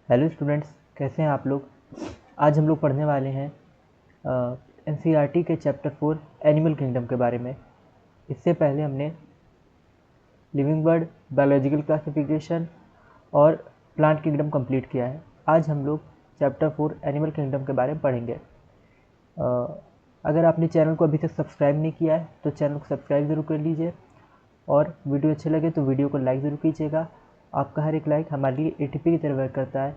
Hello students, कैसे हैं आप लोग। आज हम लोग पढ़ने वाले हैं एनसीईआरटी के चैप्टर 4 एनिमल किंगडम के बारे में। इससे पहले हमने लिविंग बर्ड, बायोलॉजिकल क्लासिफिकेशन और प्लांट किंगडम कंप्लीट किया है। आज हम लोग चैप्टर 4 एनिमल किंगडम के बारे में पढ़ेंगे। अगर आपने चैनल को अभी तक सब्सक्राइब नहीं किया है तो चैनल को सब्सक्राइब ज़रूर कर लीजिए, और वीडियो अच्छे लगे तो वीडियो को लाइक ज़रूर कीजिएगा। आपका हर एक लाइक हमारे लिए एटीपी की तरह वर्क करता है,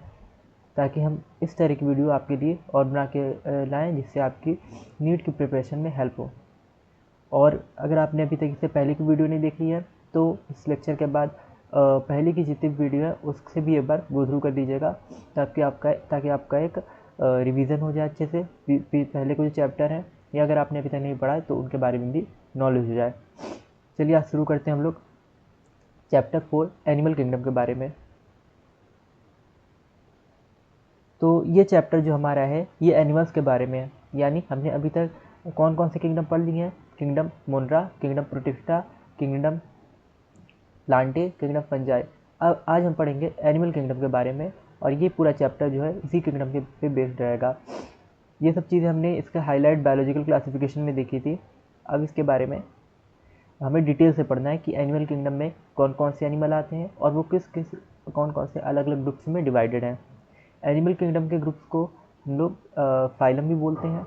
ताकि हम इस तरह की वीडियो आपके लिए और बना के लाएँ जिससे आपकी नीट की प्रिपरेशन में हेल्प हो। और अगर आपने अभी तक इससे पहले की वीडियो नहीं देखी है तो इस लेक्चर के बाद पहले की जितनी वीडियो है उससे भी एक बार गो थ्रू कर दीजिएगा, ताकि आपका एक रिवीजन हो जाए अच्छे से पहले के जो चैप्टर हैं, या अगर आपने अभी तक नहीं पढ़ा है तो उनके बारे में भी नॉलेज हो जाए। चलिए आज शुरू करते हैं हम लोग चैप्टर 4 एनिमल किंगडम के बारे में। तो ये चैप्टर जो हमारा है ये एनिमल्स के बारे में है, यानी हमने अभी तक कौन कौन से किंगडम पढ़ लिए हैं। Kingdom मोनरा, kingdom protista, kingdom Plantae, kingdom fungi. अब आज हम पढ़ेंगे एनिमल किंगडम के बारे में, और ये पूरा चैप्टर जो है इसी किंगडम के पे बेस्ड रहेगा। ये सब चीज़ें हमने इसका हाईलाइट बायोलॉजिकल क्लासिफिकेशन में देखी थी। अब इसके बारे में हमें डिटेल से पढ़ना है कि एनिमल किंगडम में कौन कौन से एनिमल आते हैं और वो किस किस कौन कौन से अलग अलग ग्रुप्स में डिवाइडेड हैं। एनिमल किंगडम के ग्रुप्स को हम लोग फाइलम भी बोलते हैं।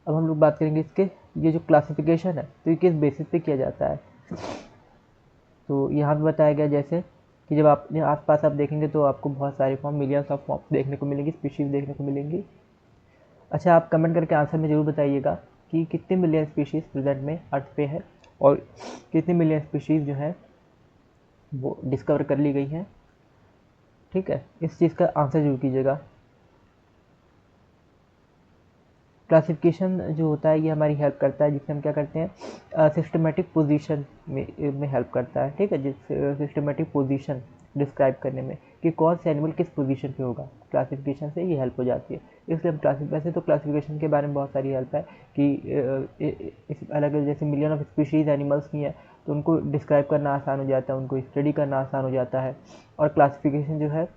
अब हम लोग बात करेंगे इसके ये जो क्लासिफिकेशन है तो ये किस बेसिस पे किया जाता है। तो यहाँ पे बताया गया जैसे कि जब आप आसपास आप देखेंगे तो आपको बहुत सारे फॉर्म, मिलियंस ऑफ फॉर्म देखने को मिलेंगी, स्पीशीज़ देखने को मिलेंगी। अच्छा, आप कमेंट करके आंसर में ज़रूर बताइएगा कि कितने मिलियन स्पीशीज़ प्रेजेंट में अर्थ पे है और कितने मिलियन स्पीशीज़ जो है वो डिस्कवर कर ली गई हैं। ठीक है, इस चीज़ का आंसर जरूर कीजिएगा। क्लासिफिकेशन जो होता है ये हमारी हेल्प करता है, जिससे हम क्या करते हैं सिस्टमेटिक पोजीशन में हेल्प करता है। ठीक है, जिस सिस्टमेटिक पोजीशन डिस्क्राइब करने में कि कौन सा एनिमल किस पोजीशन पे होगा, क्लासिफिकेशन से ये हेल्प हो जाती है। इसलिए हम वैसे तो क्लासिफिकेशन के बारे में बहुत सारी हेल्प है कि इस अलग अलग जैसे मिलियन ऑफ स्पीशीज़ एनिमल्स की हैं तो उनको डिस्क्राइब करना आसान हो जाता है, उनको स्टडी करना आसान हो जाता है। और क्लासिफिकेशन जो है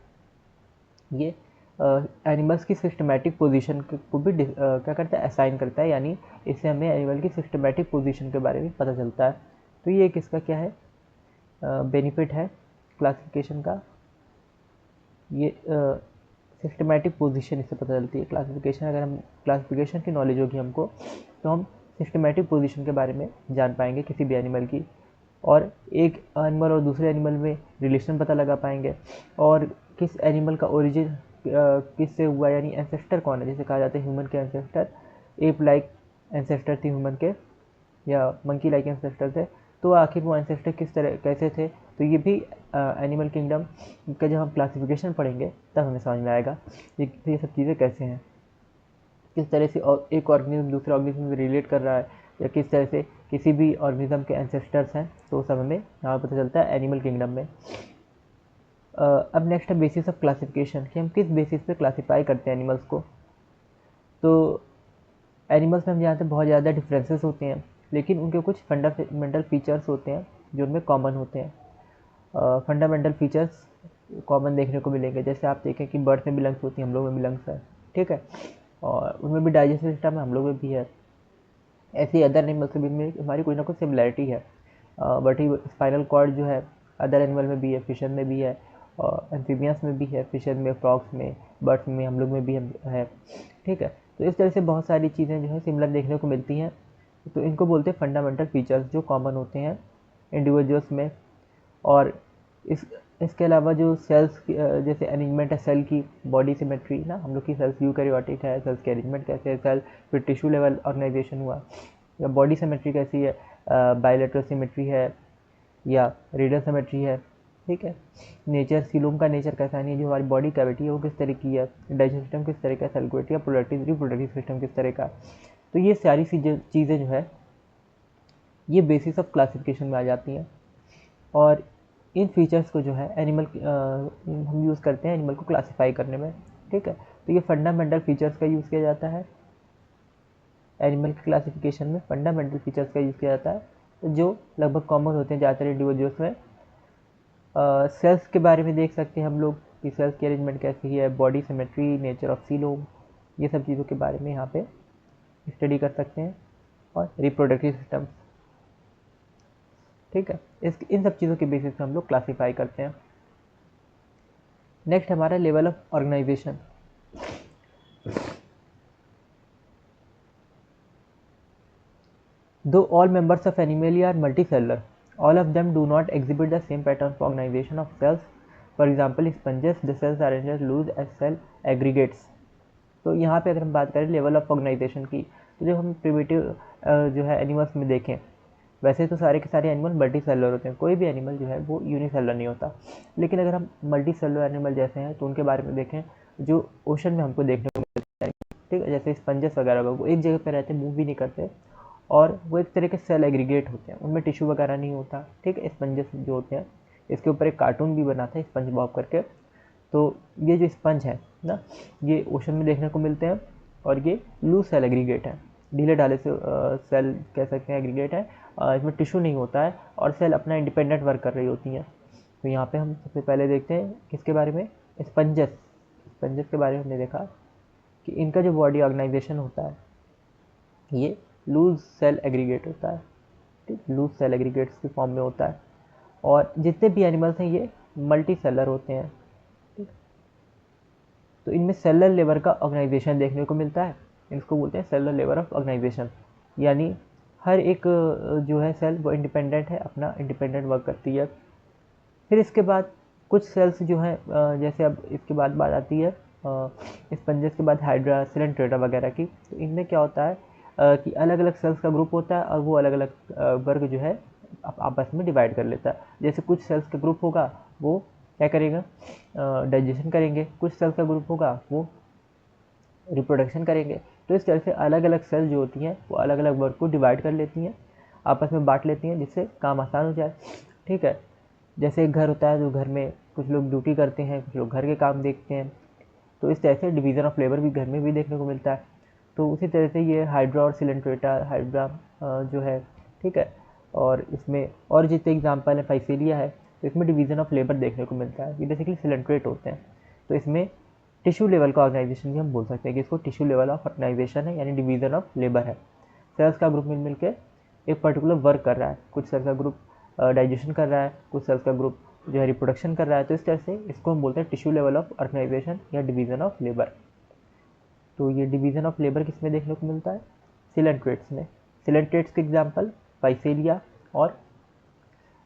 ये एनिमल्स की सिस्टमेटिक पोजीशन को भी क्या करता है, असाइन करता है, यानी इससे हमें एनिमल की सिस्टमेटिक पोजीशन के बारे में पता चलता है। तो ये किसका क्या है बेनिफिट है क्लासिफिकेशन का। ये सिस्टमेटिक पोजीशन इससे पता चलती है। क्लासिफिकेशन, अगर हम क्लासिफिकेशन की नॉलेज होगी हमको तो हम सिस्टमेटिक पोजीशन के बारे में जान पाएंगे किसी भी एनिमल की, और एक एनिमल और दूसरे एनिमल में रिलेशन पता लगा पाएंगे, और किस एनिमल का ओरिजिन किससे हुआ, यानी एंसेस्टर कौन है। जैसे कहा जाता है ह्यूमन के एंसेस्टर एप लाइक एंसेस्टर थे ह्यूमन के, या मंकी लाइक एंसेस्टर थे, तो आखिर वो एंसेस्टर किस तरह कैसे थे। तो ये भी एनिमल किंगडम का जब हम क्लासिफिकेशन पढ़ेंगे तब हमें समझ में आएगा ये सब चीज़ें कैसे हैं, किस तरह से एक ऑर्गेनिज्म दूसरे ऑर्गेनिज्म में रिलेट कर रहा है, या किस तरह से किसी भी ऑर्गेनिज्म के एंसेस्टर्स हैं, तो वो सब हमें यहाँ पता चलता है एनिमल किंगडम में। अब नेक्स्ट है बेसिस ऑफ क्लासिफिकेशन, कि हम किस बेसिस पे क्लासीफाई करते हैं एनिमल्स को। तो एनिमल्स में हम जानते हैं बहुत ज़्यादा डिफरेंसेस होते हैं, लेकिन उनके कुछ फंडामेंटल फीचर्स होते हैं जो उनमें कॉमन होते हैं। फंडामेंटल फीचर्स कॉमन देखने को मिलेंगे, जैसे आप देखें कि बर्ड्स में भी लंग्स होती हैं, हम लोग में भी लंग्स है। ठीक है, और उनमें भी डाइजेस्टिव सिस्टम है, हम लोग में भी है। ऐसे ही अदर एनिमल्स के बीच में हमारी कोई ना कोई सिमिलैरिटी है। बट ही स्पाइनल कॉर्ड जो है अदर एनिमल में भी है, फिशर में भी है, और एम्फीबियंस में भी है, फिशर में, फ्रॉग्स में, बर्ड्स में, हम लोग में भी है। ठीक है, तो इस तरह से बहुत सारी चीज़ें जो है सिमिलर देखने को मिलती हैं। तो इनको बोलते हैं फंडामेंटल फीचर्स जो कॉमन होते हैं इंडिविजुअल्स में। और इसके अलावा जो सेल्स जैसे अरेंजमेंट है सेल की, बॉडी सिमेट्री ना, हम लोग की सेल्स यूकैरियोटिक है, सेल्स के अरेंजमेंट कैसे है, सेल फिर टिश्यू लेवल ऑर्गेनाइजेशन हुआ, या बॉडी सिमेट्री कैसी है, बायलैटरल सिमेट्री है या रेडियल सिमेट्री है। ठीक है, नेचर सीलोम का नेचर कैसा नहीं है, जो हमारी बॉडी कैविटी है वो किस तरह की है, डाइजेशन सिस्टम किस तरह का, सर्कुलेटरी या प्रोडक्टिव रिप्रोडक्टिव सिस्टम किस तरह का। तो ये सारी चीज़ें जो है ये बेसिस ऑफ क्लासिफिकेशन में आ जाती हैं, और इन फीचर्स को जो है एनिमल हम यूज़ करते हैं एनिमल को क्लासीफाई करने में। ठीक है, तो ये फंडामेंटल फीचर्स का यूज़ किया जाता है एनिमल की क्लासिफिकेशन में। फंडामेंटल फीचर्स का यूज़ किया जाता है जो लगभग कॉमन होते हैं ज़्यादातर इंडिविजुअल्स में। सेल्स के बारे में देख सकते हैं हम लोग कि सेल्स की अरेंजमेंट कैसी है, body symmetry, nature of coelom, ये सब चीज़ों के बारे में यहाँ पे स्टडी कर सकते हैं। और रिप्रोडक्टिव सिस्टम, ठीक है, इन सब चीज़ों के बेसिस पे हम लोग क्लासीफाई करते हैं। नेक्स्ट हमारा level of organisation. Though all members of Animalia are multicellular, all of them do not exhibit the same pattern of organization of cells. For example, sponges, the cells are arranged loose as cell aggregates. तो यहाँ पे अगर हम बात करें level of organisation की, तो जब हम प्रिमिटिव जो है एनिमल्स में देखें, वैसे तो सारे के सारे एनिमल मल्टी सेलुलर होते हैं, कोई भी एनिमल जो है वो यूनिसेलुलर नहीं होता। लेकिन अगर हम मल्टी सेलुलर एनिमल जैसे हैं तो उनके बारे में देखें जो ओशन में हमको देखने को मिलते हैं, ठीक है, जैसे स्पंजेस वगैरह, वो एक जगह पर रहते हैं, मूव भी नहीं करते, और वो एक तरह के सेल एग्रीगेट होते हैं, उनमें टिश्यू वगैरह नहीं होता, ठीक है। स्पंजेस जो होते हैं, इसके ऊपर एक कार्टून भी बना था स्पंज बॉब करके। तो ये जो स्पंज है ना, ये ओशन में देखने को मिलते हैं, और ये लूज सेल एग्रीगेट है, ढीले ढाले से सेल कह सकते हैं, एग्रीगेट है। इसमें टिश्यू नहीं होता है, और सेल अपना इंडिपेंडेंट वर्क कर रही होती हैं। तो यहाँ पे हम सबसे पहले देखते हैं किसके बारे में, स्पंजेस। स्पंजेस के बारे में हमने देखा कि इनका जो बॉडी ऑर्गेनाइजेशन होता है ये लूज सेल एग्रीगेट होता है, ठीक, लूज सेल एग्रीगेट्स की फॉर्म में होता है। और जितने भी एनिमल्स हैं ये मल्टी सेलर होते हैं, ठीक। तो इनमें सेलर लेवल का ऑर्गेनाइजेशन देखने को मिलता है, इसको बोलते हैं सेलर लेवल ऑफ ऑर्गेनाइजेशन। यानी हर एक जो है सेल वो इंडिपेंडेंट है, अपना इंडिपेंडेंट वर्क करती है। फिर इसके बाद कुछ सेल्स जो हैं, जैसे अब इसके बाद बात आती है स्पंजेस के बाद हाइड्रा, सिलेंट्रेटा वगैरह की। तो इनमें क्या होता है कि अलग अलग सेल्स का ग्रुप होता है, और वो अलग अलग वर्ग जो है आपस में डिवाइड कर लेता है। जैसे कुछ सेल्स का ग्रुप होगा वो क्या करेगा, डाइजेशन करेंगे, कुछ सेल्स का ग्रुप होगा वो रिप्रोडक्शन करेंगे। तो इस तरह से अलग अलग सेल जो होती हैं वो अलग अलग वर्ग को डिवाइड कर लेती हैं, आपस में बांट लेती हैं, जिससे काम आसान हो जाए, ठीक है। जैसे एक घर होता है, तो घर में कुछ लोग ड्यूटी करते हैं, कुछ लोग घर के काम देखते हैं, तो इस तरह से डिवीज़न ऑफ लेबर भी घर में भी देखने को मिलता है। तो उसी तरह से ये हाइड्रा और सिलेंट्रेटा, हाइड्रा जो है, ठीक है, और इसमें और जितने एग्जाम्पल है, फाइसेलिया है, तो इसमें डिवीज़न ऑफ लेबर देखने को मिलता है, ये बेसिकली सिलेंट्रेट होते हैं। तो इसमें टिश्यू लेवल का ऑर्गेनाइजेशन भी हम बोल सकते हैं कि इसको टिश्यू लेवल ऑफ ऑर्गेनाइजेशन है, यानी डिवीज़न ऑफ लेबर है। सेल्स का ग्रुप मिल के एक पर्टिकुलर वर्क कर रहा है, कुछ सेल्स का ग्रुप डाइजेशन कर रहा है, कुछ सेल्स का ग्रुप जो है रिप्रोडक्शन कर रहा है। तो इस तरह से इसको हम बोलते हैं टिश्यू लेवल ऑफ ऑर्गेनाइजेशन या डिवीज़न ऑफ लेबर। तो ये डिवीज़न ऑफ लेबर किस में देखने को मिलता है, सिलेंट्रेट्स में। सिलेंट्रेट्स के एग्जाम्पल फाइसेलिया, और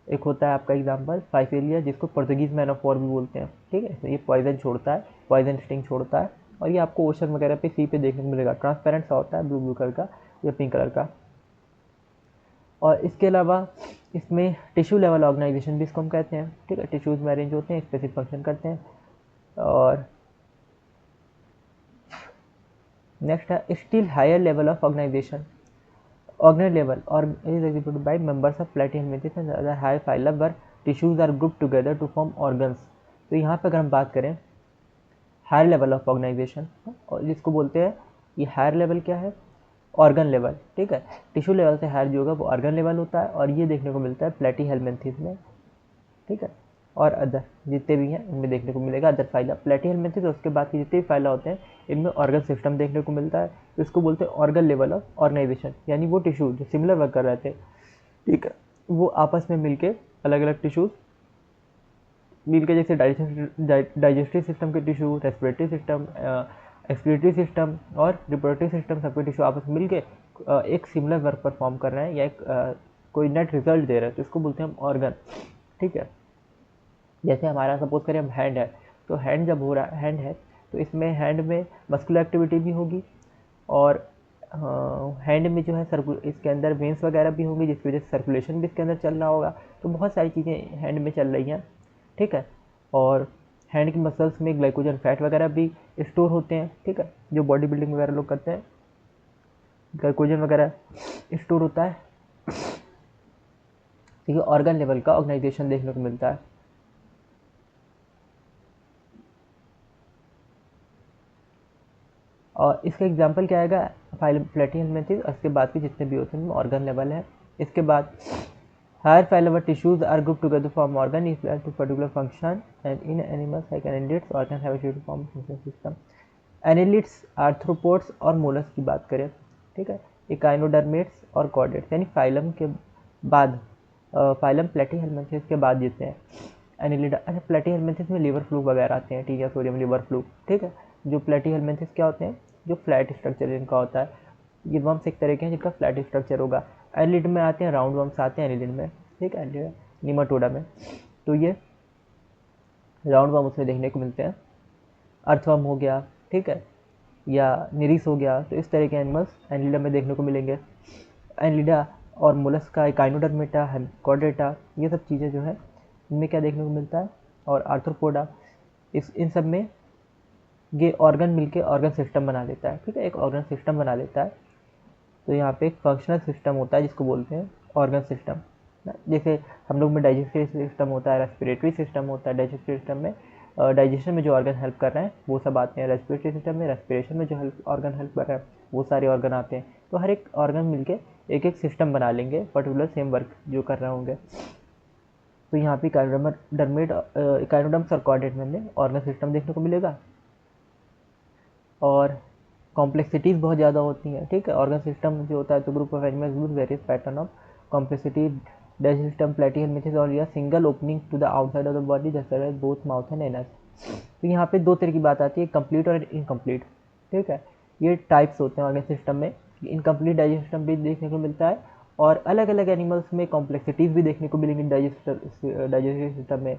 एक होता है आपका एग्जाम्पल फाइसेलिया जिसको पुर्तगीज़ मैन ऑफ वॉर भी बोलते हैं, ठीक है। तो ये पॉइजन छोड़ता है, पॉइजन स्टिंग छोड़ता है, और ये आपको ओशन वगैरह पे, सी पे देखने को मिलेगा, ट्रांसपेरेंट सा होता है, ब्लू ब्लू कलर का या पिंक कलर का। और इसके अलावा इसमें टिश्यू लेवल ऑर्गेनाइजेशन भी इसको हम कहते हैं, ठीक है। टिश्यूज़ में अरेंज होते हैं, स्पेसिफिक फंक्शन करते हैं। और नेक्स्ट है still higher level of organisation. Organelle level और is executed by members of platyhelminthes and other high phyla where tissues are grouped together to form organs। तो यहाँ पे अगर हम बात करें हायर लेवल ऑफ ऑर्गेनाइजेशन, और जिसको बोलते हैं, ये हायर लेवल क्या है, ऑर्गन लेवल, ठीक है। टिश्यू लेवल से हायर जो होगा वो ऑर्गन लेवल होता है, और ये देखने को मिलता है प्लेटीहेल्मिन्थेस में, ठीक है। और अदर जितने भी हैं इनमें देखने को मिलेगा अदर फाइला, प्लेटीहेल्मिन्थेस, उसके बाद के जितने भी फाइला होते हैं इनमें ऑर्गन सिस्टम देखने को मिलता है। तो इसको बोलते हैं ऑर्गन लेवल ऑफ ऑर्गेनाइजेशन, यानी वो टिश्यू जो सिमिलर वर्क कर रहे थे, ठीक है, वो आपस में मिलके अलग अलग टिश्यूज मिलके, जैसे डाइजेस्टिव सिस्टम के tissue, respiratory system, excretory system और रिप्रोडक्टिव सिस्टम, सबके टिश्यू आपस में मिलके एक सिमिलर वर्क परफॉर्म कर रहे हैं, या एक कोई नेट रिजल्ट दे रहे हैं, तो इसको बोलते हैं हम ऑर्गन, ठीक है। जैसे हमारा सपोज करें हम हैंड है, तो हैंड जब हो रहा हैंड है, तो इसमें हैंड में मस्कुलर एक्टिविटी भी होगी, और हैंड में जो है इसके अंदर वेंस वगैरह भी होंगी, जिसकी वजह से सर्कुलेशन भी इसके अंदर चल रहा होगा। तो बहुत सारी चीज़ें हैंड में चल रही हैं, ठीक है। और हैंड की मसल्स में ग्लाइकोजन फैट वगैरह भी स्टोर होते हैं, ठीक है, जो बॉडी बिल्डिंग वगैरह लोग करते हैं, ग्लाइकोजन वगैरह स्टोर होता है। ठीक है, ऑर्गन लेवल का ऑर्गेनाइजेशन देखने को मिलता है। और इसका एग्जांपल क्या आएगा, प्लेटीहेल्मिन्थेस, उसके बाद के जितने भी होते हैं ऑर्गन लेवल है। इसके बाद Higher fiber tissues are grouped together to form organ if to particular function, and in animals like annelids, organ have a form function system. Annelids, arthropods और मोलस की बात करें, ठीक है, इकाइनोडर्मेट्स और कॉर्डेट्स, यानी फाइलम के बाद, फाइलम प्लेटीहेल्मिन्थेस के बाद जीते हैं एनिलिडा। अच्छा, प्लेटीहेल्मिन्थेस में लिवर फ्लूक वगैरह आते हैं, ठीक है, सोडियम लिवर फ्लूक, ठीक है। जो प्लेटीहेल्मिन्थेस क्या होते हैं, जो फ्लैट स्ट्रक्चर जिनका होता है, ये वर्म्स एक तरह के हैं जिनका फ्लैट स्ट्रक्चर होगा। एनिलिड में आते हैं राउंड वर्म्स आते हैं एनिलिड में, ठीक है, निमाटोडा में, तो ये राउंड वर्म उसमें देखने को मिलते हैं। अर्थवर्म हो गया, ठीक है, या निरीस हो गया, तो इस तरह के एनिमल्स एनिलिडा में देखने को मिलेंगे। एनिलिडा और मोलस्का, इकाइनोडर्मेटा, कॉर्डेटा, ये सब चीज़ें जो है इनमें क्या देखने को मिलता है, और आर्थ्रोपोडा, इन सब में ये ऑर्गन मिलके ऑर्गन सिस्टम बना लेता है, ठीक है, एक ऑर्गन सिस्टम बना लेता है। तो यहाँ पे एक फंक्शनल सिस्टम होता है जिसको बोलते हैं ऑर्गन सिस्टम। जैसे हम लोग में डाइजेस्टिव सिस्टम होता है, रेस्पिरेटरी सिस्टम होता है, डाइजेस्टिव सिस्टम में डाइजेशन में जो ऑर्गन हेल्प कर रहे हैं वो सब आते हैं, रेस्पिरेटरी सिस्टम में रेस्पिरेशन में जो ऑर्गन हेल्प कर रहे हैं वो सारे ऑर्गन आते हैं। तो हर एक ऑर्गन मिलके एक एक सिस्टम बना लेंगे, पर्टिकुलर सेम वर्क जो कर रहे होंगे। तो यहाँ पे इकाइनोडर्म्स और कॉर्डेट में हमें ऑर्गन सिस्टम देखने को मिलेगा, और कॉम्प्लेक्सिटीज़ बहुत ज़्यादा होती हैं, ठीक है। ऑर्गन सिस्टम जो होता है तो group of animals with various pattern of complexity, digestive system, Platyhelminthes, और या single opening to the outside of the body जैसे बोथ माउथ एंड एनस। तो यहाँ पे दो तरह की बात आती है, कंप्लीट और इनकम्प्लीट, ठीक है। ये टाइप्स होते हैं ऑर्गन सिस्टम में, इनकम्प्लीट डाइजेस्टिव सिस्टम भी देखने को मिलता है, और अलग अलग एनिमल्स में कॉम्प्लेक्सिटीज़ भी देखने को मिलेंगी डाइजेस्टिव सिस्टम में,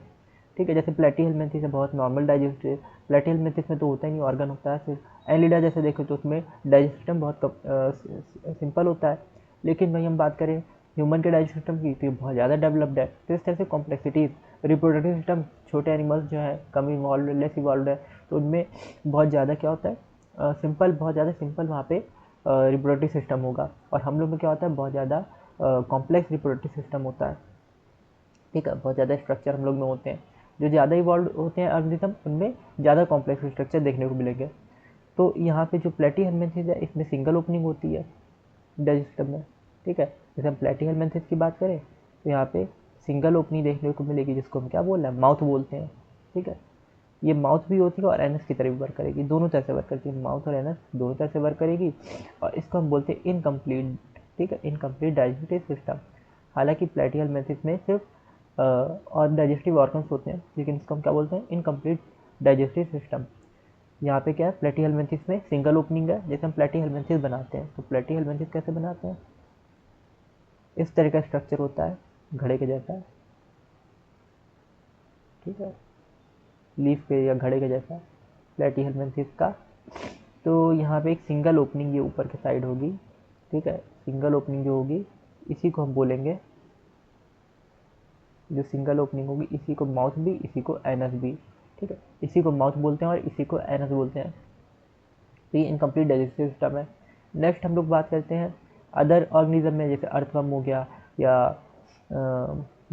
ठीक है। जैसे प्लेटीहेल्मिन्थेस है बहुत नॉर्मल डाइजेस्टिव, प्लेटीहेल्मिन्थेस में तो होता ही नहीं, ऑर्गन होता है सिर्फ। एनिलिडा जैसे देखो तो उसमें डाइजेस्टिव सिस्टम बहुत सिंपल होता है, लेकिन वही हम बात करें ह्यूमन के डाइजेस्टिव सिस्टम की तो बहुत ज़्यादा डेवलप्ड है। तो इस तरह से कॉम्प्लेक्सिटीज़, रिप्रोडक्टिव सिस्टम छोटे एनिमल्स जो है कम इवॉल्व, लेस इवॉल्व है, तो उनमें बहुत ज़्यादा क्या होता है, सिंपल, बहुत ज़्यादा सिंपल वहाँ पे रिप्रोडक्टिव सिस्टम होगा, और हम लोग में क्या होता है बहुत ज़्यादा कॉम्प्लेक्स रिप्रोडक्टिव सिस्टम होता है, ठीक है। बहुत ज़्यादा स्ट्रक्चर हम लोग में होते हैं, जो ज़्यादा इवॉल्व होते हैं ऑर्गेनिज्म उनमें ज़्यादा कॉम्प्लेक्स स्ट्रक्चर देखने को मिलेंगे। तो यहाँ पे जो प्लेटीहेल्मिन्थेस है इसमें सिंगल ओपनिंग होती है डाइजेस्टिव में, ठीक है। जैसे हम प्लेटीहेल्मिन्थेस की बात करें तो यहाँ पे सिंगल ओपनिंग देखने को मिलेगी, जिसको हम क्या बोल रहे हैं, माउथ बोलते हैं, ठीक है। ये माउथ भी होती है और एनस की तरह भी वर्क करेगी, दोनों तरह से वर्क करती है, माउथ और एनस दोनों तरह से वर्क करेगी, और इसको हम बोलते हैं इनकम्प्लीट, ठीक है, इनकम्प्लीट डाइजेस्टिव सिस्टम। हालांकि प्लेटीहेल्मिन्थेस में सिर्फ और डाइजेस्टिव ऑर्गन्स होते हैं, लेकिन इसको हम क्या बोलते हैं, इनकम्प्लीट डाइजेस्टिव सिस्टम। यहाँ पे क्या है, प्लेटीहेल्मिन्थेस में सिंगल ओपनिंग है। जैसे हम प्लेटीहेल्मिन्थेस बनाते हैं तो प्लेटीहेल्मिन्थेस कैसे बनाते हैं, इस तरह का स्ट्रक्चर होता है घड़े के जैसा, ठीक है, लीफ के या घड़े के जैसा प्लेटीहेल्मिन्थेस का। तो यहाँ पे एक सिंगल ओपनिंग ये ऊपर के साइड होगी, ठीक है, सिंगल ओपनिंग जो होगी इसी को हम बोलेंगे, जो सिंगल ओपनिंग होगी इसी को माउथ भी, इसी को एनस भी, ठीक है, इसी को माउथ बोलते हैं और इसी को एनस बोलते हैं। तो ये इनकम्प्लीट डाइजेस्टिव सिस्टम है। नेक्स्ट हम लोग बात करते हैं अदर ऑर्गेनिज्म में, जैसे अर्थवर्म हो गया, या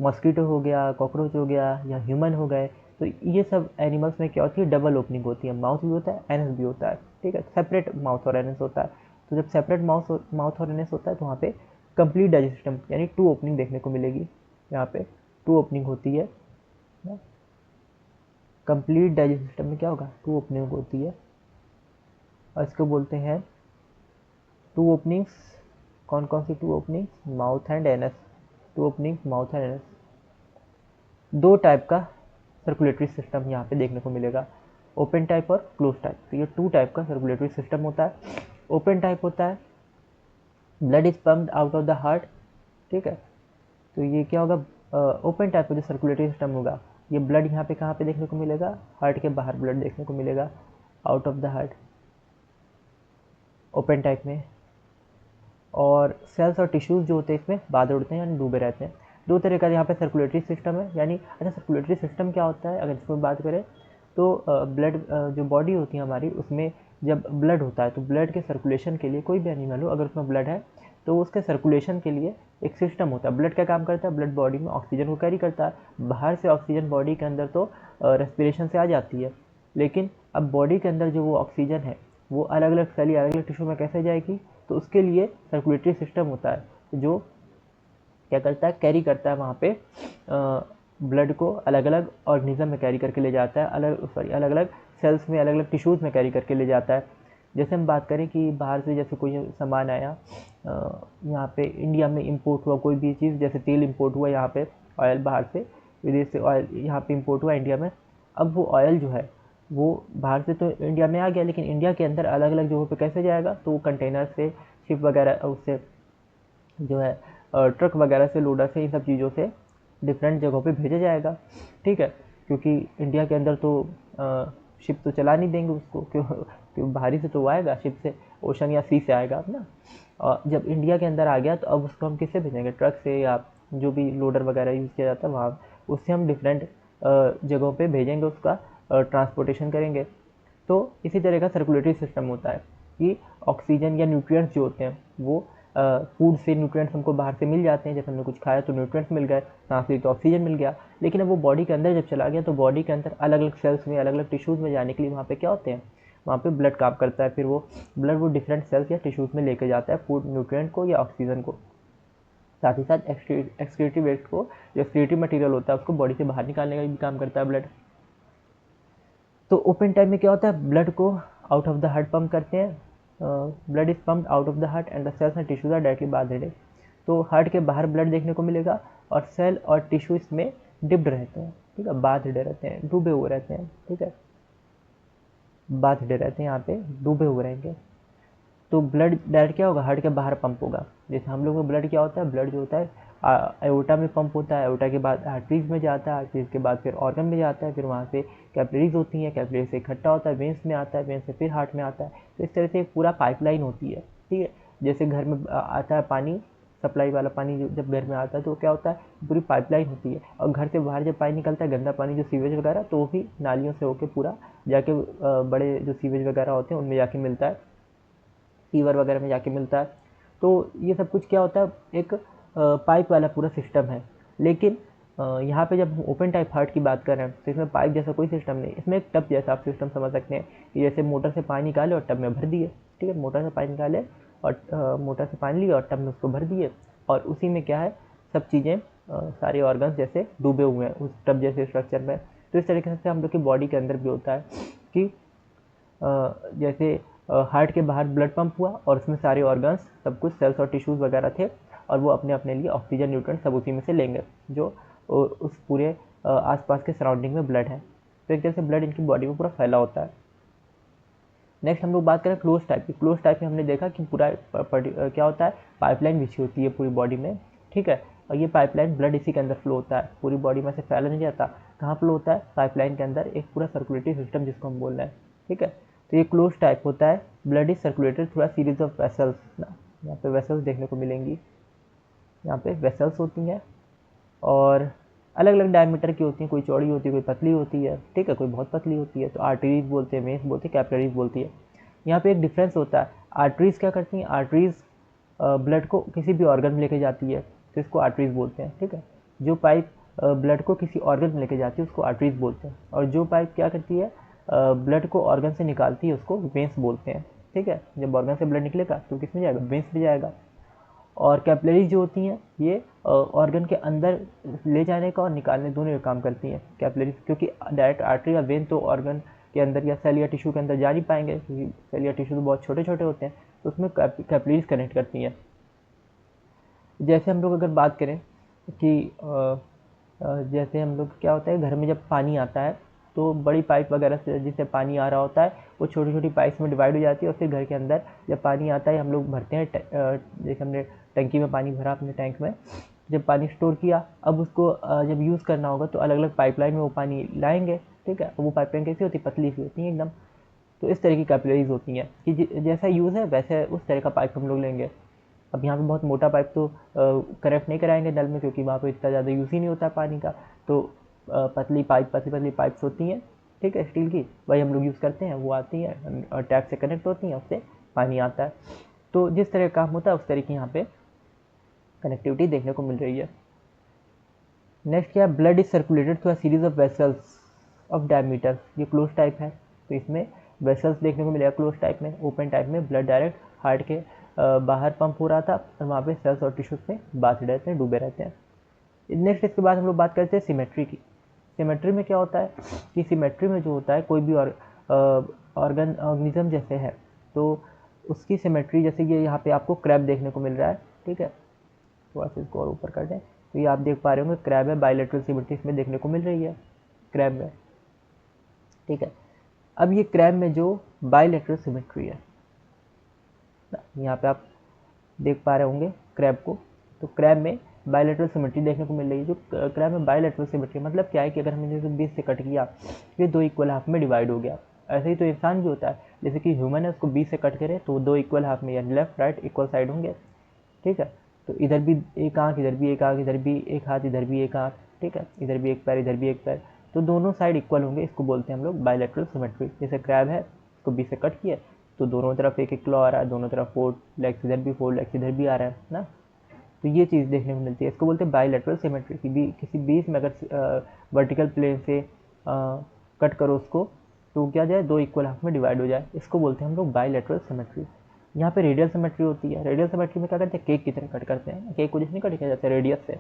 मॉस्किटो हो गया, कॉकरोच हो गया, या ह्यूमन हो गए। तो ये सब एनिमल्स में क्या होती है, डबल ओपनिंग होती है, माउथ भी होता है एनस भी होता है, ठीक है, सेपरेट माउथ और एनस होता है। तो जब सेपरेट माउथ और एनस होता है तो वहाँ पे कंप्लीट डाइजेस्टिव सिस्टम यानी टू ओपनिंग देखने को मिलेगी। यहाँ पे टू ओपनिंग होती है, कंप्लीट डाइजेस्टिव सिस्टम में क्या होगा, टू ओपनिंग होती है, और इसको बोलते हैं टू ओपनिंग्स। कौन कौन सी two openings, mouth and anus, two openings mouth and anus. दो टाइप का सर्कुलेटरी सिस्टम यहाँ पे देखने को मिलेगा, ओपन टाइप और क्लोज टाइप। तो ये टू टाइप का सर्कुलेटरी सिस्टम होता है। ओपन टाइप होता है blood is pumped out of the heart, ठीक है। तो ये क्या होगा, ओपन टाइप का जो सर्कुलेटरी सिस्टम होगा, ये ब्लड यहाँ पे कहाँ पे देखने को मिलेगा, हार्ट के बाहर ब्लड देखने को मिलेगा, out of the heart, open type में। और सेल्स और टिश्यूज़ जो होते हैं इसमें बादल उड़ते हैं यानी डूबे रहते हैं। दो तरह का यहाँ पे सर्कुलेटरी सिस्टम है, यानी अच्छा सर्कुलेटरी सिस्टम क्या होता है, अगर इसमें बात करें तो ब्लड जो बॉडी होती है हमारी, उसमें जब ब्लड होता है तो ब्लड के सर्कुलेशन के लिए, कोई भी एनिमल हो अगर उसमें ब्लड है तो उसके सर्कुलेशन के लिए एक सिस्टम होता है। ब्लड क्या काम करता है, ब्लड बॉडी में ऑक्सीजन को कैरी करता है, बाहर से ऑक्सीजन बॉडी के अंदर तो रेस्पिरेशन से आ जाती है, लेकिन अब बॉडी के अंदर जो वो ऑक्सीजन है वो अलग अलग सेल या अलग अलग टिश्यू में कैसे जाएगी, तो उसके लिए सर्कुलेटरी सिस्टम होता है जो क्या करता है, कैरी करता है वहाँ पे ब्लड को अलग अलग ऑर्गेनिज्म में कैरी करके ले जाता है, अलग अलग सेल्स में, अलग अलग टिश्यूज़ में कैरी करके ले जाता है। जैसे हम बात करें कि बाहर से जैसे कोई सामान आया, यहाँ पे इंडिया में इंपोर्ट हुआ कोई भी चीज़, जैसे तेल इंपोर्ट हुआ यहाँ पे, ऑयल बाहर से, विदेश से ऑयल यहाँ पे इंपोर्ट हुआ इंडिया में। अब वो ऑयल जो है वो बाहर से तो इंडिया में आ गया, लेकिन इंडिया के अंदर अलग अलग जगहों पे कैसे जाएगा, तो वो कंटेनर से, शिप वगैरह उससे जो है ट्रक वगैरह से, लोडर से, इन सब चीज़ों से डिफरेंट जगहों पे भेजा जाएगा, ठीक है। क्योंकि इंडिया के अंदर तो शिप तो चला नहीं देंगे उसको, क्यों बाहरी से तो वो आएगा, शिप से, ओशन या सी से आएगा अपना। और जब इंडिया के अंदर आ गया तो अब उसको हम किससे भेजेंगे, ट्रक से, या जो भी लोडर वगैरह यूज़ किया जाता है वहाँ, उससे हम डिफरेंट जगहों पे भेजेंगे, उसका ट्रांसपोर्टेशन करेंगे। तो इसी तरह का सर्कुलेटरी सिस्टम होता है कि ऑक्सीजन या न्यूट्रिएंट्स जो होते हैं वो फूड से न्यूट्रिएंट्स हमको बाहर से मिल जाते हैं, जैसे हमने कुछ खाया तो न्यूट्रिएंट्स मिल गए, सांस ली तो ऑक्सीजन मिल गया। लेकिन अब वो बॉडी के अंदर जब चला गया तो बॉडी के अंदर अलग अलग सेल्स में, अलग अलग टिश्यूज़ में जाने के लिए वहाँ पे क्या होते हैं, वहाँ पे ब्लड काम करता है। फिर वो ब्लड वो डिफरेंट सेल्स या टिश्यूज़ में लेके जाता है फूड न्यूट्रिएंट को या ऑक्सीजन को। साथ ही साथ एक्सक्रीटरी वेस्ट को, जो एक्सक्रीटरी मटेरियल होता है उसको बॉडी से बाहर निकालने का भी काम करता है ब्लड। तो ओपन टाइम में क्या होता है, ब्लड को out of the heart pump करते हैं, blood is pumped out of the heart and the cells and tissues are directly bathed. तो हार्ट के बाहर ब्लड देखने को मिलेगा और सेल और टिश्यू इसमें डिप्ड रहते हैं, ठीक है, बाथेड रहते हैं, डूबे हुए रहते हैं, ठीक है, बाथेड रहते हैं, यहाँ पे डूबे हुए रहेंगे। तो ब्लड डायरेक्ट क्या होगा, हार्ट के बाहर पंप होगा। जैसे हम लोग का ब्लड क्या होता है, ब्लड जो होता है एओर्टा में पंप होता है, एओर्टा के बाद आर्टरीज में जाता है, आर्टरीज के बाद फिर ऑर्गन में जाता है, फिर वहाँ से कैपिलरीज होती हैं, कैपिलरी से इकट्ठा होता है, वेंस में आता है, वेंस से फिर हार्ट में आता है। तो इस तरह से पूरा पाइपलाइन होती है, ठीक है। जैसे घर में आता है पानी, सप्लाई वाला पानी जब घर में आता है तो क्या होता है, पूरी पाइपलाइन होती है। और घर से बाहर जब पानी निकलता है, गंदा पानी जो सीवेज वगैरह, तो वो भी नालियों से होकर पूरा जाके बड़े जो सीवेज वगैरह होते हैं उनमें जाके मिलता है, सीवर वगैरह में जाके मिलता है। तो ये सब कुछ क्या होता है, एक पाइप वाला पूरा सिस्टम है। लेकिन यहाँ पे जब हम ओपन टाइप हार्ट की बात कर रहे हैं तो इसमें पाइप जैसा कोई सिस्टम नहीं, इसमें एक टब जैसा आप सिस्टम समझ सकते हैं कि जैसे मोटर से पानी निकाले और टब में भर दिए, ठीक है, मोटर से पानी निकाले और मोटर से पानी लिए और टब में उसको भर दिए, और उसी में क्या है, सब चीज़ें सारे ऑर्गन्स जैसे डूबे हुए हैं उस टब जैसे स्ट्रक्चर में। तो इस तरीके से हम लोग की बॉडी के अंदर भी होता है कि जैसे हार्ट के बाहर ब्लड पंप हुआ और उसमें सारे ऑर्गन्स, सब कुछ सेल्स और टिश्यूज़ वगैरह थे, और वो अपने अपने लिए ऑक्सीजन न्यूट्रिएंट सब उसी में से लेंगे जो उस पूरे आसपास के सराउंडिंग में ब्लड है। तो एक तरह से ब्लड इनकी बॉडी में पूरा फैला होता है। नेक्स्ट हम लोग बात करें क्लोज टाइप की। क्लोज टाइप में हमने देखा कि पूरा क्या होता है, पाइपलाइन बिछी होती है पूरी बॉडी में, ठीक है, और ये पाइपलाइन ब्लड इसी के अंदर फ्लो होता है, पूरी बॉडी में से फैला नहीं जाता। कहाँ फ्लो होता है, पाइपलाइन के अंदर, एक पूरा सर्कुलेटरी सिस्टम जिसको हम बोल रहे हैं, ठीक है। तो ये क्लोज टाइप होता है, blood is circulated through a series of vessels ना, यहाँ पे वेसल्स देखने को मिलेंगी, यहाँ पे वेसल्स होती हैं और अलग अलग डायमीटर की होती हैं, कोई चौड़ी होती है, कोई पतली होती है, ठीक है, कोई बहुत पतली होती है, तो आर्टरीज बोलते हैं, वेन्स बोलते हैं, कैपिलरीज बोलती है। यहाँ पे एक डिफरेंस होता है, आर्टरीज क्या करती हैं, आर्टरीज ब्लड को किसी भी ऑर्गन में लेके जाती है तो इसको आर्टरीज बोलते हैं, ठीक है। जो पाइप ब्लड को किसी ऑर्गन में लेके जाती है उसको आर्टरीज बोलते हैं, और जो पाइप क्या करती है, ब्लड को ऑर्गन से निकालती है उसको वेन्स बोलते हैं, ठीक है। जब ऑर्गन से ब्लड निकलेगा तो किस में जाएगा, वेन्स में जाएगा। और कैपिलरीज जो होती हैं ये ऑर्गन के अंदर ले जाने का और निकालने दोनों का काम करती हैं कैपिलरीज, क्योंकि डायरेक्ट आर्टरी या वेन तो ऑर्गन के अंदर या सेल या टिश्यू के अंदर जा नहीं पाएंगे, क्योंकि सेल या टिश्यू तो बहुत छोटे छोटे होते हैं, तो उसमें कैपिलरीज कनेक्ट करती हैं। जैसे हम लोग अगर बात करें कि जैसे हम लोग क्या होता है, घर में जब पानी आता है तो बड़ी पाइप वगैरह से जिससे पानी आ रहा होता है वो छोटी छोटी पाइप्स में डिवाइड हो जाती है, और फिर घर के अंदर जब पानी आता है हम लोग भरते हैं, जैसे हमने टंकी में पानी भरा अपने टैंक में, जब पानी स्टोर किया, अब उसको जब यूज़ करना होगा तो अलग अलग पाइपलाइन में वो पानी लाएंगे, ठीक है। वो पाइपलाइन कैसी होती है, पतली सी होती है एकदम। तो इस तरह की कैपिलरीज होती हैं कि जैसा यूज़ है वैसे उस तरह का पाइप हम लोग लेंगे। अब यहाँ पे बहुत मोटा पाइप तो कनेक्ट नहीं कराएंगे नल में, क्योंकि वहाँ पे इतना ज़्यादा यूज़ ही नहीं होता पानी का, तो पतली पतली पाइप्स होती हैं, ठीक है, स्टील की, वही हम लोग यूज़ करते हैं, वो आती हैं और टैप से कनेक्ट होती हैं, उससे पानी आता है। तो जिस तरह का काम होता है उस तरह की यहाँ पे कनेक्टिविटी देखने को मिल रही है। नेक्स्ट क्या है, blood is circulated through a series of vessels of diameter. ये क्लोज टाइप है, तो इसमें वेसल्स देखने को मिलेगा क्लोज टाइप में। ओपन टाइप में ब्लड डायरेक्ट हार्ट के बाहर पंप हो रहा था और वहाँ पे सेल्स और टिश्यूज में बात रहते हैं, डूबे रहते हैं। नेक्स्ट इसके बाद हम लोग बात करते हैं सिमेट्री की। सिमेट्री में क्या होता है कि सिमेट्री में जो होता है कोई भी ऑर्गेनिज्म जैसे है तो उसकी सिमेट्री, जैसे ये यहाँ पे आपको क्रैब देखने को मिल रहा है, ठीक है, थोड़ा सा इसको और ऊपर कर दें तो ये आप देख पा रहे होंगे क्रैब है, बायलैटरल सिमेट्री इसमें देखने को मिल रही है क्रैब में, ठीक है। अब ये क्रैब में जो बायलैटरल सिमेट्री है, यहाँ पे आप देख पा रहे होंगे क्रैब को, तो क्रैब में बायलैटरल सिमेट्री देखने को मिल रही है। जो क्रैब में बायलैटरल सिमेट्री मतलब क्या है कि अगर हमने जैसे 20 से कट किया, ये 2 इक्वल हाफ में डिवाइड हो गया। ऐसे ही तो इंसान भी होता है, जैसे कि ह्यूमन है, उसको 20 से कट करे तो 2 इक्वल हाफ में, यानी लेफ्ट राइट इक्वल साइड होंगे, ठीक है। तो इधर भी एक आँख, इधर भी एक आँख, इधर भी एक हाथ, इधर भी एक आँख, ठीक है, इधर भी एक पैर, इधर भी एक पैर, तो दोनों साइड इक्वल होंगे, इसको बोलते हैं हम लोग बायलैटरल सिमेट्री। जैसे क्रैब है, इसको 20 से कट किया तो दोनों तरफ एक एक क्लॉ आ रहा है, दोनों तरफ 4 लेग्स इधर भी, 4 लेग्स इधर भी आ रहा है ना। तो ये चीज़ देखने को मिलती है, इसको बोलते हैं बायलैटरल सिमेट्री। किसी बीच में अगर वर्टिकल प्लेन से कट करो उसको तो क्या जाए, 2 इक्वल हाफ में डिवाइड हो जाए, इसको बोलते हैं हम लोग बायलैटरल सिमेट्री। यहाँ पे रेडियल सिमेट्री होती है। रेडियल सिमेट्री में क्या करते हैं, केक की तरह कट करते हैं। केक को जिसने कट किया जाता है रेडियस से,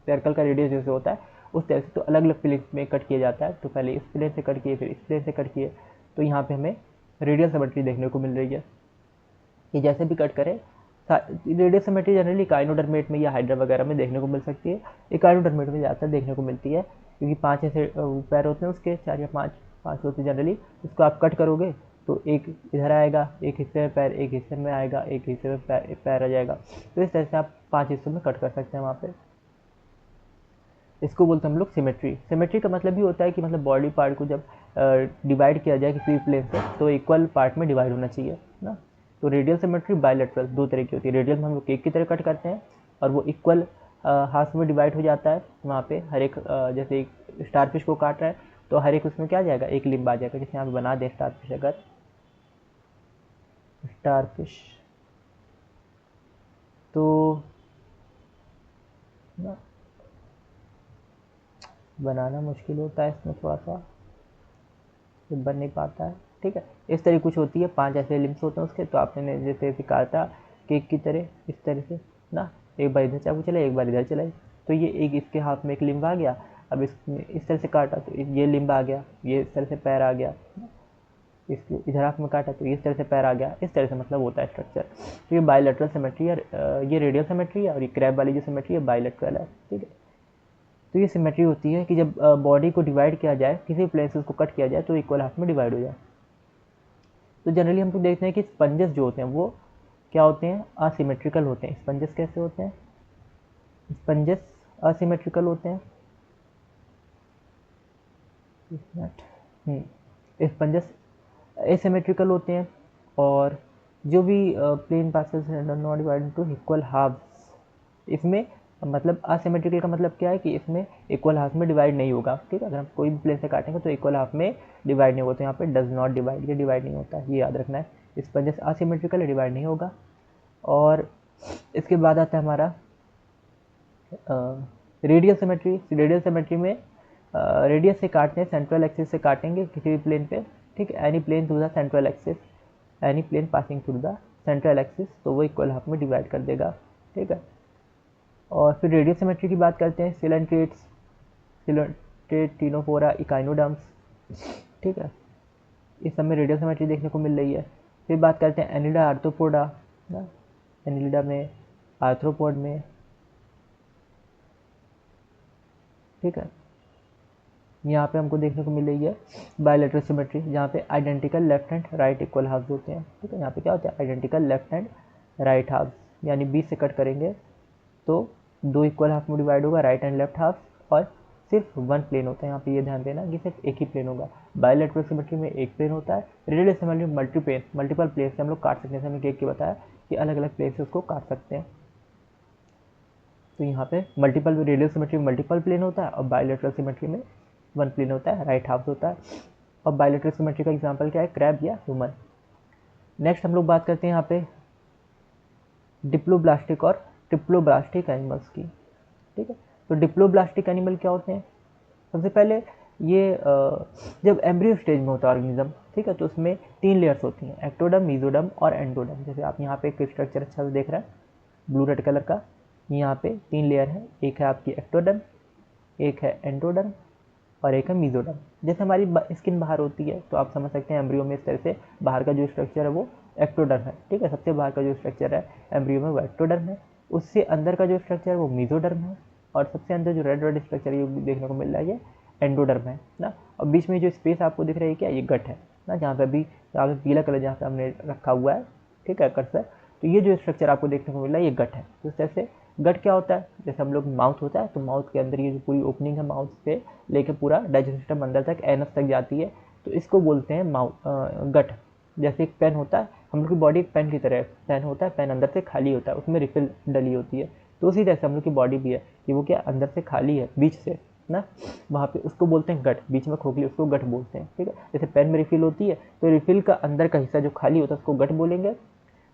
सर्कल का रेडियस जैसे होता है उस तरह से, तो अलग अलग प्लेन में कट किया जाता है। तो पहले इस प्लेन से कट किए, फिर इस प्लेन से कट किए, तो यहाँ पे हमें रेडियल सिमेट्री देखने को मिल रही है कि जैसे भी कट करें। रेडियल सिमेट्री जनरली काइनोडर्मेट में या हाइड्रा वगैरह में देखने को मिल सकती है। इकाइनोडर्मेट में ज़्यादातर देखने को मिलती है क्योंकि 5 ऐसे पैर होते हैं उसके, 4 या 5 होते हैं जनरली। इसको आप कट करोगे तो एक इधर आएगा, एक हिस्से में पैर, एक हिस्से में आएगा, एक हिस्से में पैर आ जाएगा। तो इस तरह से आप 5 हिस्सों में कट कर सकते हैं वहाँ पे। इसको बोलते हैं हम लोग सिमेट्री। सिमेट्री का मतलब भी होता है कि मतलब बॉडी पार्ट को जब डिवाइड किया जाए किसी भी प्लेन से तो इक्वल पार्ट में डिवाइड होना चाहिए ना। तो रेडियल सिमेट्री बायलैटरल 2 तरह की होती है। रेडियल में हम लोग केक की तरह कट करते हैं और वो इक्वल हाफ में डिवाइड हो जाता है। वहाँ पे हर एक जैसे एक स्टार फिश को काट रहा है तो हर एक उसमें क्या आ जाएगा, एक लिम्ब आ जाएगा। जैसे यहाँ पे बना दें स्टार फिश, अगर स्टार फिश तो ना बनाना मुश्किल होता है, इसमें थोड़ा सा बन नहीं पाता है, ठीक है। इस तरह कुछ होती है, 5 ऐसे लिम्स होते हैं उसके। तो आपने जैसे सिखाया था केक की तरह, इस तरह से ना, एक बार इधर चाकू चलाई, एक बार इधर चलाई, तो ये एक इसके हाथ में एक लिम्ब आ गया। अब इस तरह से काटा तो ये लिम्ब आ गया, ये इस तरह से पैर आ गया, इसके इधर हाथ में काटा तो इस तरह से पैर आ गया। इस तरह से मतलब होता है स्ट्रक्चर। तो ये बायलैटरल सिमेट्री है, ये रेडियल सिमेट्री है, और ये क्रैब वाली जो सिमेट्री है बायलैटरल है, ठीक है। तो ये सिमेट्री होती है कि जब बॉडी को डिवाइड किया जाए, किसी प्लेन से उसको कट किया जाए तो इक्वल हाफ में डिवाइड हो जाए। तो जनरली हम लोग देखते हैं कि स्पंजेस जो होते हैं वो क्या होते हैं, असिमेट्रिकल होते हैं। स्पंजेस कैसे होते हैं, स्पंजेस असिमेट्रिकल होते हैं। स्पंजेस एसिमेट्रिकल होते हैं, और जो भी plane passes not divide into equal halves, इसमें मतलब असिमेट्रिकल का मतलब क्या है कि इसमें इक्वल हाफ में डिवाइड नहीं होगा, ठीक है। अगर हम कोई भी प्लेन से काटेंगे तो इक्वल हाफ में डिवाइड नहीं होता, यहाँ पे डज नॉट डिवाइड, ये डिवाइड नहीं होता, ये याद रखना है। स्पंजेस असिमेट्रिकल डिवाइड नहीं होगा। और इसके बाद आता है हमारा रेडियल सिमेट्री। रेडियल सिमेट्री में रेडियस से काटते हैं, सेंट्रल एक्सिस से काटेंगे किसी भी प्लेन पे, ठीक है। Any plane through the central axis, any plane passing through the central axis, तो वो इक्वल हाफ में डिवाइड कर देगा, ठीक है। और फिर रेडियल सिमेट्री की बात करते हैं, सिलेंट्रेट्स, सिलेंट्रेट, टीनोफोरा, इकाइनोडर्म्स, ठीक है। इस सब में रेडियल सिमेट्री देखने को मिल रही है। फिर बात करते हैं एनिलिडा, आर्थ्रोपोडा, एनिलिडा में, आर्थ्रोपोड में, ठीक है। यहाँ पे हमको देखने को मिल रही है बायलैटरल सिमेट्री, जहाँ पे identical left hand right equal halves होते हैं, ठीक है। यहाँ पे क्या होता है, identical left hand right halves, यानी 20 से कट करेंगे तो 2 इक्वल हाफ में डिवाइड होगा, राइट एंड लेफ्ट हाफ, और सिर्फ 1 प्लेन होता है। यहाँ पे ये ध्यान देना कि सिर्फ एक ही प्लेन होगा। बायलैटरल सिमेट्री में एक प्लेन होता है। रेडियल सिमेट्री में मल्टीपल प्लेन से हम लोग काट सकते हैं। हमने केक के बताया कि अलग अलग प्लेन से उसको काट सकते हैं। तो यहाँ पे मल्टीपल रेडियल सिमेट्री में मल्टीपल प्लेन होता है और बायलैटरल सिमेट्री में 1 प्लेन होता है, राइट हाफ होता है। और बायलैटरल सिमेट्री का एग्जांपल क्या है, क्रैब या ह्यूमन। नेक्स्ट हम लोग बात करते हैं यहाँ पे डिप्लोब्लास्टिक और ट्रिप्लोब्लास्टिक एनिमल्स की, ठीक है। तो डिप्लोब्लास्टिक एनिमल क्या होते हैं, सबसे पहले ये जब एम्ब्रियो स्टेज में होता है ऑर्गेनिज्म, ठीक है, तो उसमें 3 लेयर्स होती हैं, एक्टोडर्म, मेसोडर्म और एंडोडर्म। जैसे आप यहाँ पे एक स्ट्रक्चर अच्छा से देख रहे हैं ब्लू रेड कलर का, यहाँ पे 3 लेयर है, एक है आपकी एक्टोडर्म, एक है एंडोडर्म और एक है मेसोडर्म। जैसे हमारी स्किन बाहर होती है तो आप समझ सकते हैं एम्ब्रियो में इस तरह से बाहर का जो स्ट्रक्चर है वो एक्टोडर्म है, ठीक है, सबसे बाहर का जो स्ट्रक्चर है एम्ब्रियो में वो एक्टोडर्म है, उससे अंदर का जो स्ट्रक्चर है वो मेसोडर्म है, और सबसे अंदर जो रेड रेड स्ट्रक्चर ये देखने को मिल रहा है ये एंडोडर्म है ना। और बीच में जो स्पेस आपको दिख रहा है क्या, ये गट है ना, जहाँ पे अभी यहाँ पे पीला कलर जहाँ पे हमने रखा हुआ है, ठीक है, कर्सर, तो ये जो स्ट्रक्चर आपको देखने को मिल रहा है ये गट है। तो इस तरह से गट क्या होता है, जैसे हम लोग माउथ होता है तो माउथ के अंदर ये जो पूरी ओपनिंग है माउथ से लेके पूरा डाइजेस्ट सिस्टम अंदर तक एनफ तक जाती है, तो इसको बोलते हैं गट। जैसे एक पेन होता है, हम लोग की बॉडी एक पेन की तरह है, पेन होता है, पेन अंदर से खाली होता है, उसमें रिफिल डली होती है, तो उसी तरह से हम लोग की बॉडी भी है कि वो क्या अंदर से खाली है बीच से ना, वहाँ पे उसको बोलते हैं गट, बीच में खोखली, उसको गट बोलते हैं, ठीक है। जैसे पेन में रिफिल होती है तो रिफिल का अंदर का हिस्सा जो खाली होता है उसको गट बोलेंगे,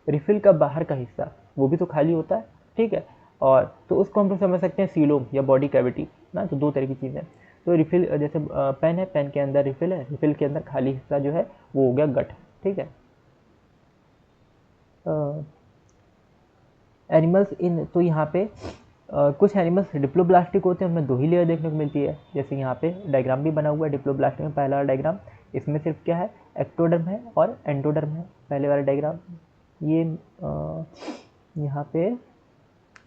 रिफिल का बाहर का हिस्सा वो भी तो खाली होता है, ठीक है। और तो उसको हम लोग समझ सकते हैं सीलोम या बॉडी कैविटी ना, तो दो तरह की चीज़ें। तो रिफिल जैसे पेन है, पेन के अंदर रिफिल है, रिफिल के अंदर खाली हिस्सा जो है वो हो गया गट, ठीक है। एनिमल्स इन, तो यहाँ पे कुछ एनिमल्स डिप्लोब्लास्टिक होते हैं, उनमें 2 ही लेयर देखने को मिलती है। जैसे यहाँ पे डायग्राम भी बना हुआ है डिप्लोब्लास्टिक में, पहला डायग्राम, इसमें सिर्फ क्या है एक्टोडर्म है और एंडोडर्म है, पहले वाला डायग्राम ये यहाँ पे,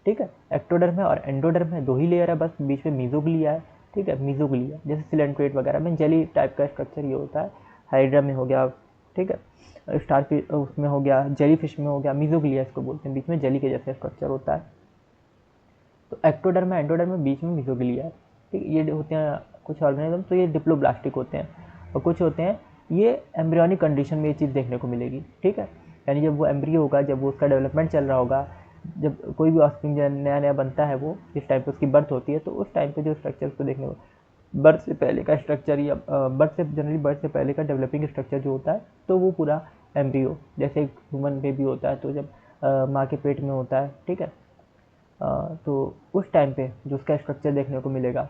ठीक है, एक्टोडर्म है और एंडोडर्म है, 2 ही लेयर है बस, बीच में मीजोग्लिया है, ठीक है, मीजोग्लिया जैसे सिलेंट्रेट वगैरह में जेली टाइप का स्ट्रक्चर ये होता है, हाइड्रा में हो गया, ठीक है, स्टार फिश उसमें हो गया, जेली फिश में हो गया, मीजोग्लिया इसको बोलते हैं, बीच में जेली के जैसे स्ट्रक्चर होता है। तो एक्टोडर्म है, एंडोडर्म में बीच में मीजोग्लिया है, ठीक, ये होते हैं कुछ ऑर्गेनिज्म, तो ये डिप्लोब्लास्टिक होते हैं। और कुछ होते हैं ये एम्ब्रियोनिक कंडीशन में ये चीज़ देखने को मिलेगी, ठीक है, यानी जब वो एम्ब्रियो होगा, जब वो उसका डेवलपमेंट चल रहा होगा, जब कोई भी ऑस्प्रिंग नया नया बनता है, वो जिस टाइम पे उसकी बर्थ होती है, तो उस टाइम पे जो स्ट्रक्चर उसको देखने को, बर्थ से पहले का स्ट्रक्चर या बर्थ से जनरली बर्थ से पहले का डेवलपिंग स्ट्रक्चर जो होता है, तो वो पूरा एम्ब्रियो, जैसे एक ह्यूमन बेबी होता है तो जब माँ के पेट में होता है, ठीक है, तो उस टाइम पे जो उसका स्ट्रक्चर देखने को मिलेगा,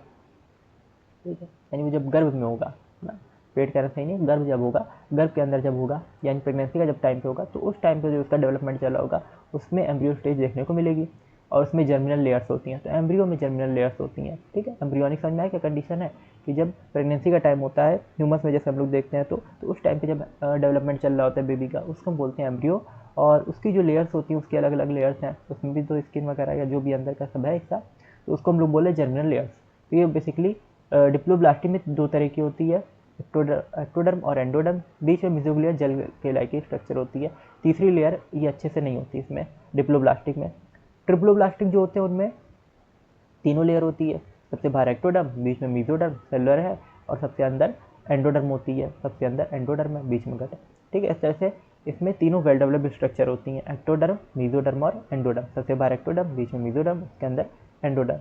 ठीक है, यानी वो जब गर्भ में होगा ना, पेट का सही नहीं, गर्भ जब होगा, गर्भ के अंदर जब होगा, यानी प्रेगनेंसी का जब टाइम पे होगा, तो उस टाइम पे जो उसका डेवलपमेंट चला होगा उसमें एम्ब्रियो स्टेज देखने को मिलेगी, और उसमें जर्मिनल लेयर्स होती हैं, तो एम्ब्रियो में जर्मिनल लेयर्स होती हैं, ठीक है। एम्ब्रियोनिक समझ में आया क्या कंडीशन है कि जब प्रेगनेंसी का टाइम होता है ह्यूमस में, जैसे हम लोग देखते हैं, तो उस टाइम पे जब डेवलपमेंट चल रहा होता है बेबी का, उसको हम बोलते हैं एम्ब्रियो, और उसकी जो लेयर्स होती हैं उसकी अलग अलग लेयर्स हैं, उसमें भी तो स्किन वगैरह या जो भी अंदर का सब है हिस्सा, तो उसको हम लोग बोले जर्मिनल लेयर्स। तो ये बेसिकली डिप्लोब्लास्टी में 2 तरह की होती है, एक्टोडर्म और एंडोडर्म, बीच में मिजोग्लिया जेल के लाइक की स्ट्रक्चर होती है, तीसरी लेयर ये अच्छे से नहीं होती इसमें डिप्लोब्लास्टिक में। ट्रिप्लोब्लास्टिक जो होते हैं उनमें तीनों लेयर होती है, सबसे बाहर एक्टोडर्म, बीच में मिजोडर्म सेलुलर है, और सबसे अंदर एंडोडर्म होती है, सबसे अंदर एंडोडर्म है, बीच में गट है, ठीक है। इस तरह से इसमें तीनों वेल डेवलप्ड स्ट्रक्चर होती हैं, एक्टोडर्म, मिजोडर्म और एंडोडर्म, सबसे बाहर एक्टोडर्म, बीच में मिजोडर्म, उसके अंदर एंडोडर्म।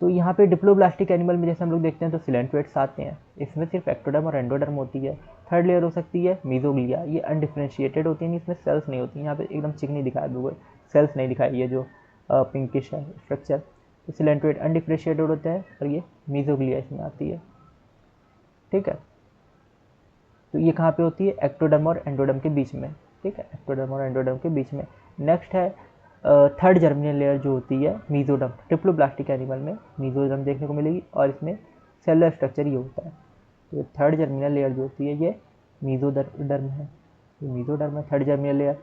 तो यहाँ पे डिप्लोब्लास्टिक एनिमल में जैसे हम लोग देखते हैं तो सिलेंट्रोइड्स आते हैं, इसमें सिर्फ एक्टोडर्म और एंडोडर्म होती है। थर्ड लेयर हो सकती है मीजोग्लिया, ये अनडिफरेंशिएटेड होती है, इसमें सेल्स नहीं होती, यहाँ पे एकदम चिकनी दिखाया बिल्कुल, सेल्स नहीं दिखाई, ये जो पिंकिश है स्ट्रक्चर, तो सिलेंट्रोइड अनडिफरेंशिएटेड होता है, और ये मीजोग्लिया इसमें आती है, ठीक है। तो ये कहाँ पे होती है, एक्टोडर्म और एंडोडर्म के बीच में, ठीक है, एक्टोडर्म और एंडोडर्म के बीच में। नेक्स्ट है थर्ड जर्मिनल लेयर जो होती है मीजोडर्म, ट्रिप्लोब्लास्टिक एनिमल में मीजोडर्म देखने को मिलेगी, और इसमें सेलुलर स्ट्रक्चर ये होता है। तो थर्ड जर्मिनल लेयर जो होती है ये मीजोडर्म है, ये मीजोडर्म है थर्ड जर्मिनल लेयर।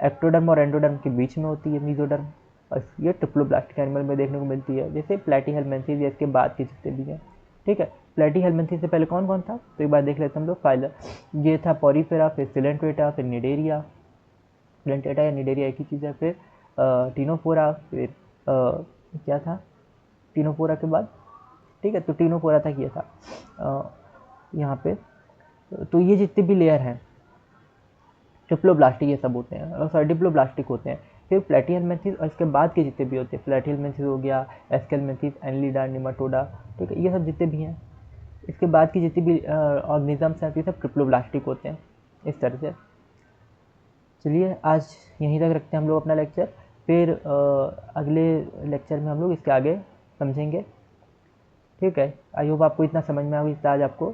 एक्टोडर्म और एंडोडर्म के बीच में होती है मीजोडर्म, और ये ट्रिप्लोब्लास्टिक एनिमल में देखने को मिलती है, जैसे प्लेटीहेल्मिन्थेस या इसके बाद के जितने भी हैं, ठीक है। प्लेटीहेल्मिन्थेस से पहले कौन कौन था, तो एक बार देख लेते हैं हम लोग फाइलर, ये था पॉरीफेरा, फिर सिलेंट्रेटा, फिर निडेरिया, सिलेंट्रेटा या निडेरिया एक ही चीज़ है, फिर टीनोफोरा, फिर क्या था टीनोफोरा के बाद, ठीक है, तो टीनोफोरा तक ये था यहाँ पे। तो ये जितने भी लेयर हैं ट्रिप्लोब्लास्टिक ये सब होते हैं, सॉरी डिप्लोब्लास्टिक होते हैं। फिर प्लेटीहेल्मिन्थेस और इसके बाद के जितने भी होते हैं, प्लेटीहेल्मिन्थेस हो गया, एस्केल्मिन्थेस, एनलिडा, निमाटोडा, ठीक है, ये सब जितने भी हैं, इसके बाद की जितनी भी ऑर्गेनिजम्स हैं, ये सब ट्रिप्लोब्लास्टिक होते हैं, इस तरह से। चलिए आज यहीं तक रखते हैं हम लोग अपना लेक्चर, फिर अगले लेक्चर में हम लोग इसके आगे समझेंगे। ठीक है, आई होप आपको इतना समझ में आ गया। आज आपको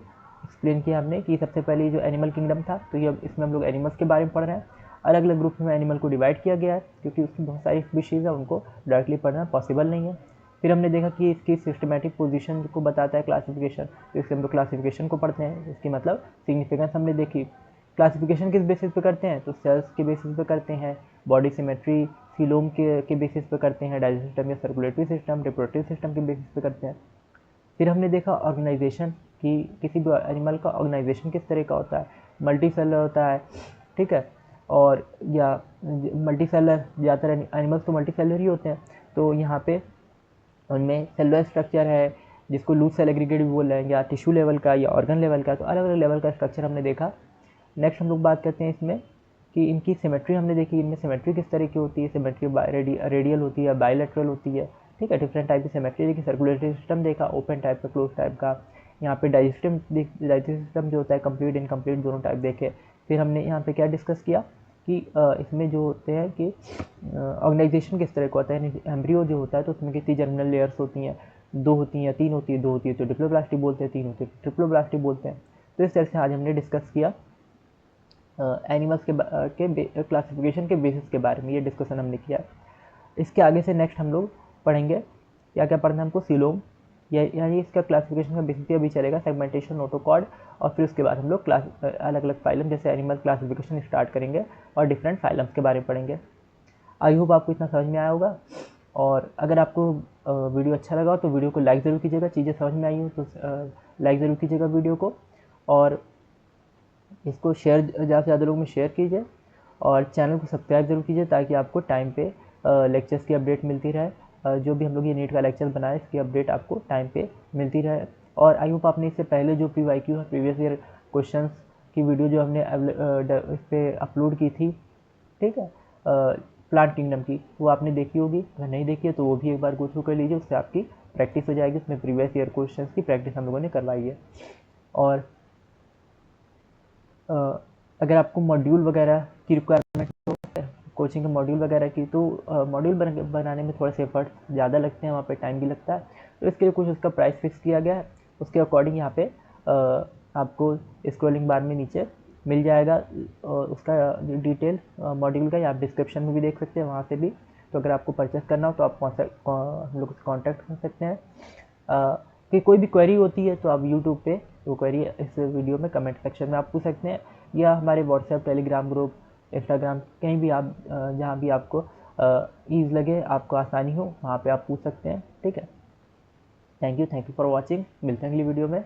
एक्सप्लेन किया हमने कि सबसे पहले जो एनिमल किंगडम था, तो ये इसमें हम लोग एनिमल्स के बारे में पढ़ रहे हैं। अलग अलग ग्रुप में एनिमल को डिवाइड किया गया है, क्योंकि उसकी बहुत सारी स्पीशीज़ है, उनको डायरेक्टली पढ़ना पॉसिबल नहीं है। फिर हमने देखा कि इसकी सिस्टमेटिक पोजीशन को बताता है क्लासिफिकेशन, तो इससे हम लोग क्लासिफिकेशन को पढ़ते हैं। इसकी मतलब सिग्निफिकेंस हमने देखी। क्लासिफिकेशन किस बेसिस पे करते हैं, तो सेल्स के बेसिस पे करते हैं, बॉडी सिमेट्री, सीलोम के बेसिस पे करते हैं, डाइजेस्टिव सिस्टम या सर्कुलेटरी सिस्टम, रिप्रोडक्टिव सिस्टम के बेसिस पे करते हैं। फिर हमने देखा ऑर्गेनाइजेशन कि किसी भी एनिमल का ऑर्गेनाइजेशन किस तरह का होता है, मल्टी सेलर होता है, ठीक है, और या मल्टी सेलर, ज़्यादातर एनिमल्स तो मल्टी सेलर ही होते हैं। तो यहाँ पे उनमें सेलुलर स्ट्रक्चर है, जिसको लूज सेल एग्रीगेट भी बोल रहे हैं, या टिश्यू लेवल का या ऑर्गन लेवल का, तो अलग अलग लेवल का स्ट्रक्चर हमने देखा। नेक्स्ट हम लोग बात करते हैं इसमें कि इनकी सिमेट्री हमने देखी, इनमें सिमेट्री किस तरह की होती है। सिमेट्री रेडियल होती है, बायलैटरल होती है, ठीक है, डिफरेंट टाइप की सिमेट्री देखी। सर्कुलेटरी सिस्टम देखा, ओपन टाइप का, क्लोज टाइप का। यहाँ पे डाइजेस्टिव सिस्टम जो होता है, कंप्लीट इनकम्प्लीट दोनों टाइप देखे। फिर हमने यहाँ पे क्या डिस्कस किया कि इसमें जो होते हैं कि ऑर्गेनाइजेशन किस तरह का होता है, एम्ब्रियो जो होता है तो उसमें कितनी जर्मिनल लेयर्स होती हैं, 2 होती हैं, 3 होती है, 2 होती है तो डिप्लोब्लास्टी बोलते हैं, 3 होती है ट्रिप्लोब्लास्टी बोलते हैं। तो इस तरह से आज हमने डिस्कस किया एनिमल्स के क्लासिफिकेशन के बेसिस के बारे में, ये डिस्कशन हमने किया। इसके आगे से नेक्स्ट हम लोग पढ़ेंगे क्या क्या पढ़ना है हमको, सीलोम, यानी इसका क्लासिफिकेशन का बेसिस अभी चलेगा, सेगमेंटेशन, नोटोकॉर्ड, और फिर उसके बाद हम लोग अलग अलग फाइलम जैसे एनिमल क्लासिफिकेशन स्टार्ट करेंगे और डिफरेंट फाइलम्स के बारे में पढ़ेंगे। आई होप आपको इतना समझ में आया होगा। और अगर आपको वीडियो अच्छा लगा हो तो वीडियो को लाइक ज़रूर कीजिएगा, चीज़ें समझ में आई हो तो लाइक ज़रूर कीजिएगा वीडियो को, और इसको शेयर, ज़्यादा से ज़्यादा लोगों में शेयर कीजिए, और चैनल को सब्सक्राइब जरूर कीजिए ताकि आपको टाइम पे लेक्चर्स की अपडेट मिलती रहे। जो भी हम लोग ये नीट का लेक्चर बनाए इसकी अपडेट आपको टाइम पे मिलती रहे। और आई होप आपने इससे पहले जो PYQ है, प्रीवियस ईयर क्वेश्चंस की वीडियो जो हमने इस पर अपलोड की थी, ठीक है, प्लांट किंगडम की, वो आपने देखी होगी। अगर नहीं देखी है तो वो भी एक बार गो थ्रू कर लीजिए, उससे आपकी प्रैक्टिस हो जाएगी। उसमें प्रीवियस ईयर क्वेश्चंस की प्रैक्टिस हम लोगों ने करवाई है। और अगर आपको मॉड्यूल वगैरह की रिक्वायरमेंट हो, कोचिंग के मॉड्यूल वगैरह की, तो मॉड्यूल बनाने में थोड़े से एफर्ट ज़्यादा लगते हैं, वहाँ पे टाइम भी लगता है, तो इसके लिए कुछ उसका प्राइस फिक्स किया गया है। उसके अकॉर्डिंग यहाँ पे आपको स्क्रॉलिंग बार में नीचे मिल जाएगा उसका डिटेल मॉड्यूल का, या आप डिस्क्रिप्शन में भी देख सकते हैं, वहाँ से भी। तो अगर आपको परचेस करना हो तो आप हम लोग से कॉन्टैक्ट कर सकते हैं। कि कोई भी क्वेरी होती है तो आप यूट्यूब पे वो क्वेरी इस वीडियो में कमेंट सेक्शन में आप पूछ सकते हैं, या हमारे व्हाट्सएप, टेलीग्राम ग्रुप, इंस्टाग्राम, कहीं भी आप जहाँ भी आपको ईज लगे, आपको आसानी हो, वहाँ पे आप पूछ सकते हैं, ठीक है। थैंक यू फॉर वॉचिंग, मिलते हैं अगली वीडियो में।